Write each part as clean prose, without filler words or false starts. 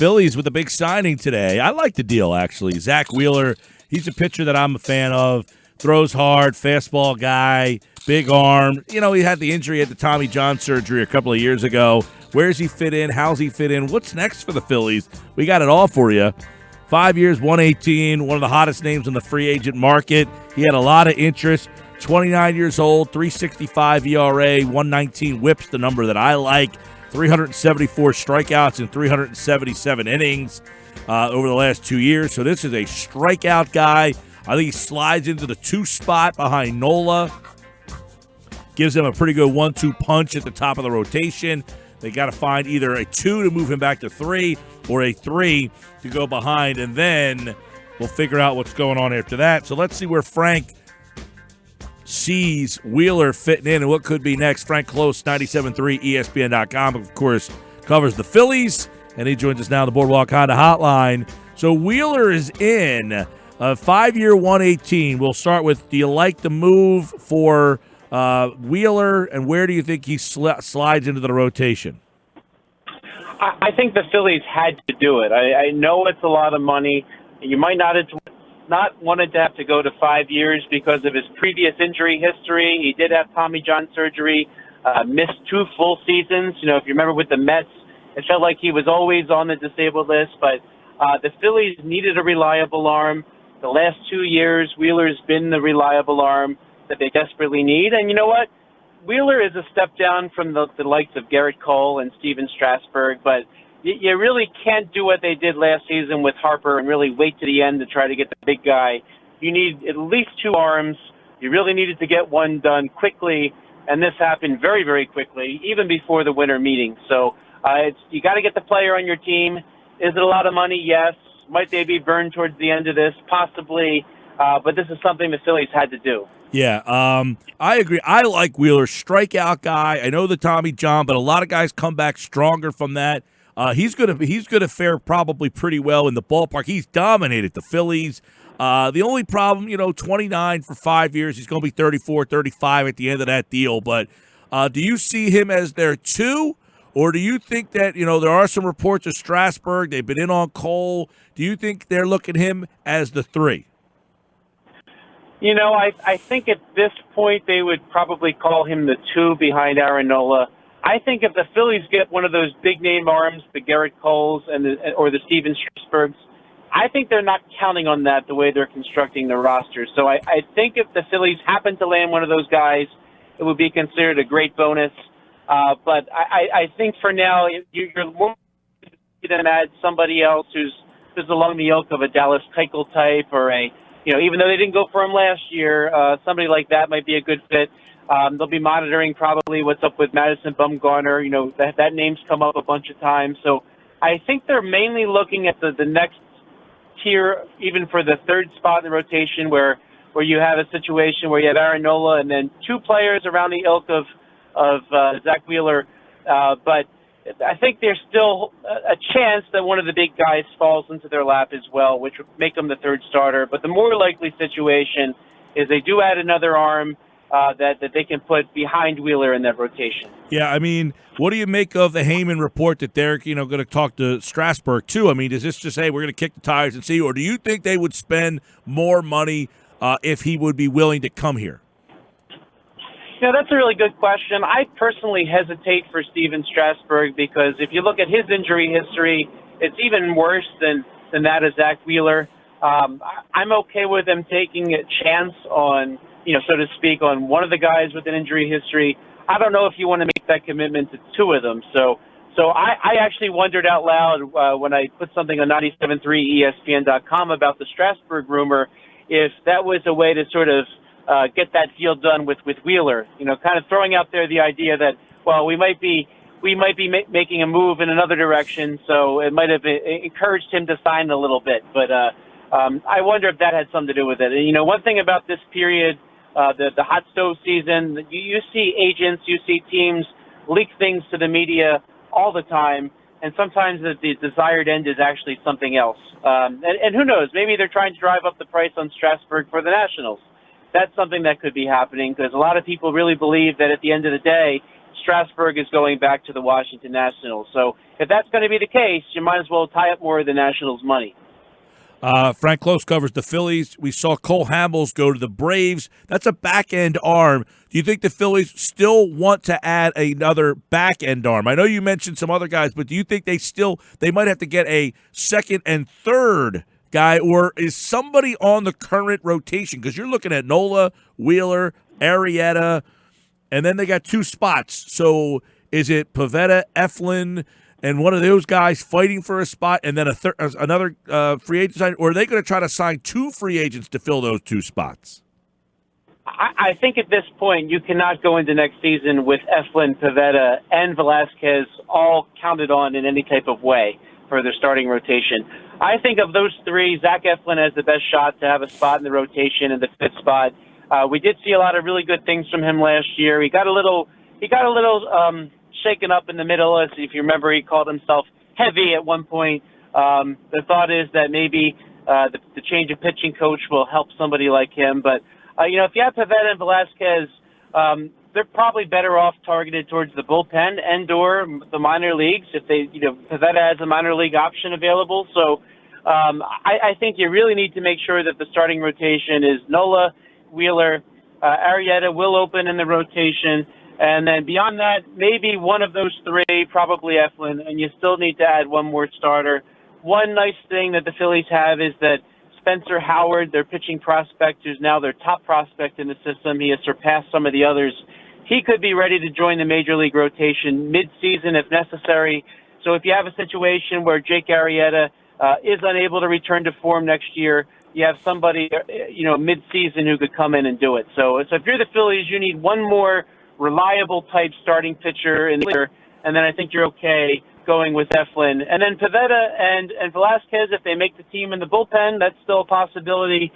Phillies with a big signing today. I like the deal, actually. Zack Wheeler, he's a pitcher that I'm a fan of. Throws hard, fastball guy, big arm. You know, he had the injury at the Tommy John surgery a couple of years ago. Where's he fit in? How's he fit in? What's next for the Phillies? We got it all for you. 5 years, 118, one of the hottest names in the free agent market. He had a lot of interest. 29 years old, 365 ERA, 119 whips, the number that I like. 374 strikeouts in 377 innings over the last 2 years. So this is a strikeout guy. I think he slides into the 2 spot behind Nola. Gives them a pretty good 1-2 punch at the top of the rotation. They got to find either a 2 to move him back to 3 or a 3 to go behind, and then we'll figure out what's going on after that. So let's see where Frank sees Wheeler fitting in and what could be next. Frank Klose, 97.3 ESPN.com, of course, covers the Phillies, and he joins us now on the Boardwalk Honda Hotline. So Wheeler is in a 5-year, 118. We'll start with, do you like the move for Wheeler, and where do you think he slides into the rotation? I think the Phillies had to do it. I know it's a lot of money. You might not wanted to have to go to 5 years because of his previous injury history. He did have Tommy John surgery, missed 2 full seasons. You know, if you remember with the Mets, it felt like he was always on the disabled list. But the Phillies needed a reliable arm. The last 2 years, Wheeler's been the reliable arm that they desperately need. And you know what? Wheeler is a step down from the likes of Garrett Cole and Steven Strasburg, but you really can't do what they did last season with Harper and really wait to the end to try to get the big guy. You need at least 2 arms. You really needed to get one done quickly, and this happened very, very quickly, even before the winter meeting. So you got to get the player on your team. Is it a lot of money? Yes. Might they be burned towards the end of this? Possibly. But this is something the Phillies had to do. Yeah, I agree. I like Wheeler, strikeout guy. I know the Tommy John, but a lot of guys come back stronger from that. He's gonna fare probably pretty well in the ballpark. He's dominated the Phillies. The only problem, 29 for 5 years. He's going to be 34, 35 at the end of that deal. But do you see him as their 2, or do you think that there are some reports of Strasburg? They've been in on Cole. Do you think they're looking him as the 3? I think at this point they would probably call him the 2 behind Aaron Nola. I think if the Phillies get one of those big-name arms, the Garrett Coles or the Steven Strasburgs, I think they're not counting on that the way they're constructing the roster. So I think if the Phillies happen to land one of those guys, it would be considered a great bonus. But I think for now, you're more going to add somebody else who's along the ilk of a Dallas Keuchel type or even though they didn't go for him last year, somebody like that might be a good fit. They'll be monitoring probably what's up with Madison Bumgarner. That name's come up a bunch of times. So I think they're mainly looking at the next tier, even for the 3rd spot in the rotation, where you have a situation where you have Aaron Nola and then 2 players around the ilk of Zack Wheeler. But I think there's still a chance that one of the big guys falls into their lap as well, which would make them the 3rd starter. But the more likely situation is they do add another arm that they can put behind Wheeler in that rotation. Yeah, I mean, what do you make of the Heyman report that they're going to talk to Strasburg too? I mean, does this just say we're going to kick the tires and see, or do you think they would spend more money if he would be willing to come here? That's a really good question. I personally hesitate for Steven Strasburg because if you look at his injury history, it's even worse than that of Zack Wheeler. I'm okay with them taking a chance on, so to speak, on one of the guys with an injury history. I don't know if you want to make that commitment to 2 of them. So I actually wondered out loud when I put something on 97.3 ESPN.com about the Strasburg rumor, if that was a way to sort of get that deal done with Wheeler, kind of throwing out there the idea that, well, we might be making a move in another direction, so it might have encouraged him to sign a little bit. But I wonder if that had something to do with it. And, one thing about this period, the hot stove season, you see agents, you see teams leak things to the media all the time, and sometimes the desired end is actually something else. And who knows, maybe they're trying to drive up the price on Strasburg for the Nationals. That's something that could be happening because a lot of people really believe that at the end of the day, Strasburg is going back to the Washington Nationals. So if that's going to be the case, you might as well tie up more of the Nationals' money. Frank Klose covers the Phillies. We saw Cole Hamels go to the Braves. That's a back-end arm. Do you think the Phillies still want to add another back-end arm? I know you mentioned some other guys, but do you think they might have to get a second and third guy, or is somebody on the current rotation? Because you're looking at Nola, Wheeler, Arrieta, and then they got two spots. So is it Pivetta, Eflin, and one of those guys fighting for a spot, and then another free agent sign, or are they going to try to sign two free agents to fill those two spots? I think at this point you cannot go into next season with Eflin, Pivetta, and Velasquez all counted on in any type of way for their starting rotation. I think of those three, Zack Eflin has the best shot to have a spot in the rotation in the fifth spot. We did see a lot of really good things from him last year. He got a little shaken up in the middle. As if you remember, he called himself heavy at one point. The thought is that maybe the change of pitching coach will help somebody like him. But if you have Pivetta and Velasquez, they're probably better off targeted towards the bullpen and/or the minor leagues if Pivetta has a minor league option available. So I think you really need to make sure that the starting rotation is Nola, Wheeler, Arrieta will open in the rotation. And then beyond that, maybe one of those three, probably Eflin, and you still need to add one more starter. One nice thing that the Phillies have is that Spencer Howard, their pitching prospect, who's now their top prospect in the system, he has surpassed some of the others. He could be ready to join the major league rotation mid-season if necessary. So if you have a situation where Jake Arrieta is unable to return to form next year, you have somebody, mid-season who could come in and do it. So if you're the Phillies, you need one more reliable type starting pitcher in there, and then I think you're okay going with Eflin. And then Pivetta and Velasquez, if they make the team in the bullpen, that's still a possibility.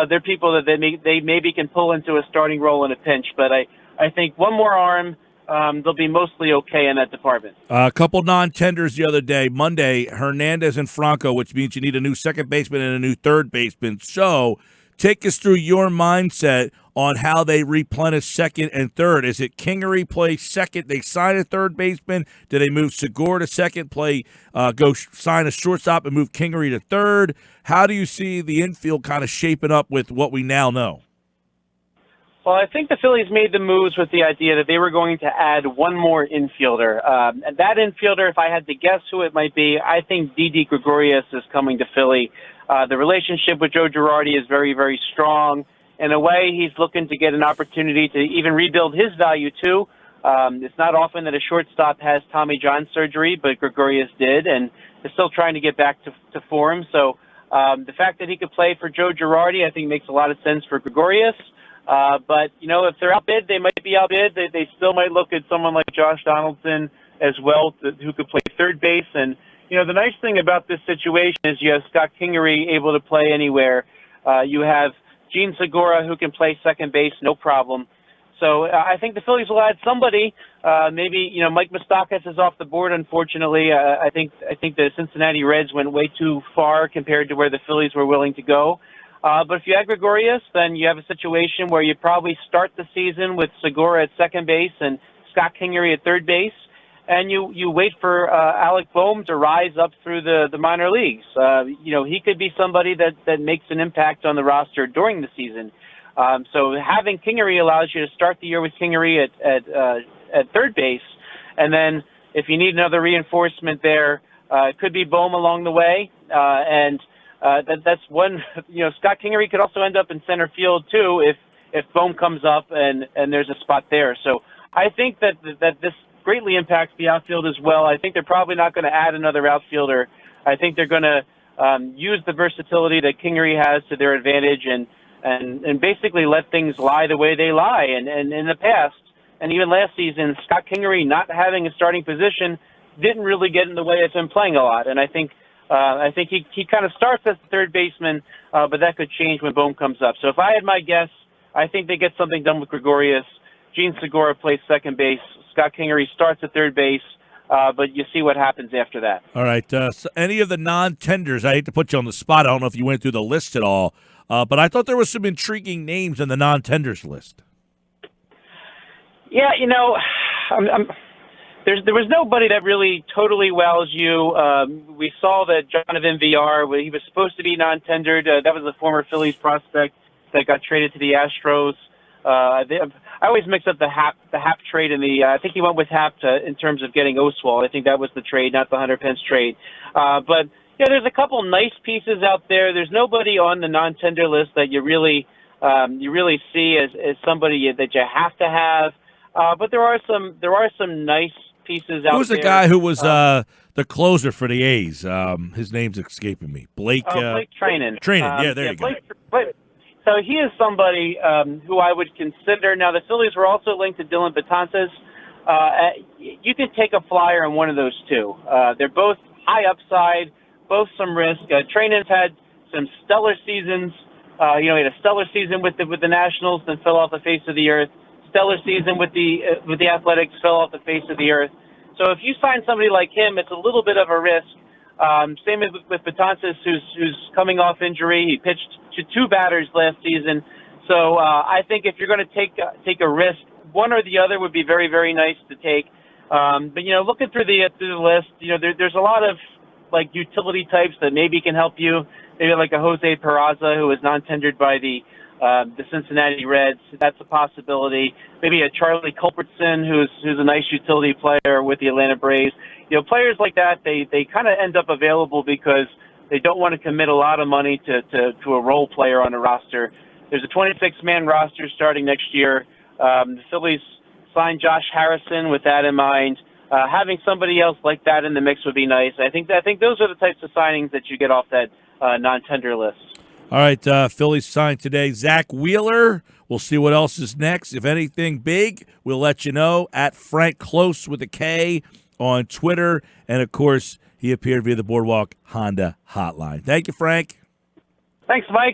They're people that they maybe can pull into a starting role in a pinch. But I think one more arm, they'll be mostly okay in that department. A couple non-tenders the other day. Monday, Hernandez and Franco, which means you need a new second baseman and a new third baseman. So take us through your mindset on how they replenish second and third. Is it Kingery play second? They sign a third baseman. Do they move Segura to second, sign a shortstop and move Kingery to third? How do you see the infield kind of shaping up with what we now know? Well, I think the Phillies made the moves with the idea that they were going to add one more infielder. And that infielder, if I had to guess who it might be, I think Didi Gregorius is coming to Philly. The relationship with Joe Girardi is very, very strong. In a way, he's looking to get an opportunity to even rebuild his value, too. It's not often that a shortstop has Tommy John surgery, but Gregorius did, and is still trying to get back to form. So the fact that he could play for Joe Girardi, I think, makes a lot of sense for Gregorius. But, if they're outbid, they might be outbid. They still might look at someone like Josh Donaldson as well, who could play third base. And, the nice thing about this situation is you have Scott Kingery able to play anywhere. You have Gene Segura, who can play second base, no problem. So I think the Phillies will add somebody. Maybe Mike Moustakas is off the board. Unfortunately, I think the Cincinnati Reds went way too far compared to where the Phillies were willing to go. But if you add Gregorius, then you have a situation where you probably start the season with Segura at second base and Scott Kingery at third base, and you wait for Alec Boehm to rise up through the minor leagues. He could be somebody that makes an impact on the roster during the season. So having Kingery allows you to start the year with Kingery at third base, and then if you need another reinforcement there, it could be Boehm along the way, and that's one. Scott Kingery could also end up in center field too if Boehm comes up and there's a spot there. So I think that this greatly impacts the outfield as well. I think they're probably not going to add another outfielder. I think they're going to use the versatility that Kingery has to their advantage and basically let things lie the way they lie. And in the past, and even last season, Scott Kingery not having a starting position didn't really get in the way of him playing a lot. And I think he kind of starts as the third baseman, but that could change when Boehm comes up. So if I had my guess, I think they get something done with Gregorius. Gene Segura plays second base. Scott Kingery starts at third base, but you see what happens after that. All right. So any of the non-tenders, I hate to put you on the spot. I don't know if you went through the list at all, but I thought there was some intriguing names in the non-tenders list. Yeah, There was nobody that really totally wows you. We saw that Jonathan VR, he was supposed to be non-tendered. That was a former Phillies prospect that got traded to the Astros. I always mix up the Hap trade and I think he went with Hap in terms of getting Oswald. I think that was the trade, not the Hunter Pence trade. But yeah, there's a couple nice pieces out there. There's nobody on the non-tender list that you really see as somebody that you have to have. But there are some nice pieces out there. Who's the guy who was the closer for the A's? His name's escaping me. Blake Treinen. Yeah, there you go. So he is somebody who I would consider. Now, the Phillies were also linked to Dylan Betances. You can take a flyer on one of those two. They're both high upside, both some risk. Treinen's had some stellar seasons. He had a stellar season with the Nationals, then fell off the face of the earth. Stellar season with the Athletics, fell off the face of the earth. So if you sign somebody like him, it's a little bit of a risk. Same with Betances, who's coming off injury. He pitched to 2 batters last season. So I think if you're going to take a risk, one or the other would be very, very nice to take. But looking through the list, there's a lot of like utility types that maybe can help you. Maybe like a Jose Peraza, who was non-tendered by the Cincinnati Reds. That's a possibility. Maybe a Charlie Culbertson, who's a nice utility player with the Atlanta Braves. Players like that, they kind of end up available because they don't want to commit a lot of money to a role player on a roster. There's a 26-man roster starting next year. The Phillies signed Josh Harrison with that in mind. Having somebody else like that in the mix would be nice. I think those are the types of signings that you get off that non-tender list. All right, Phillies signed today Zack Wheeler. We'll see what else is next. If anything big, we'll let you know. At Frank Klose with a K on Twitter. And, of course, he appeared via the Boardwalk Honda hotline. Thank you, Frank. Thanks, Mike.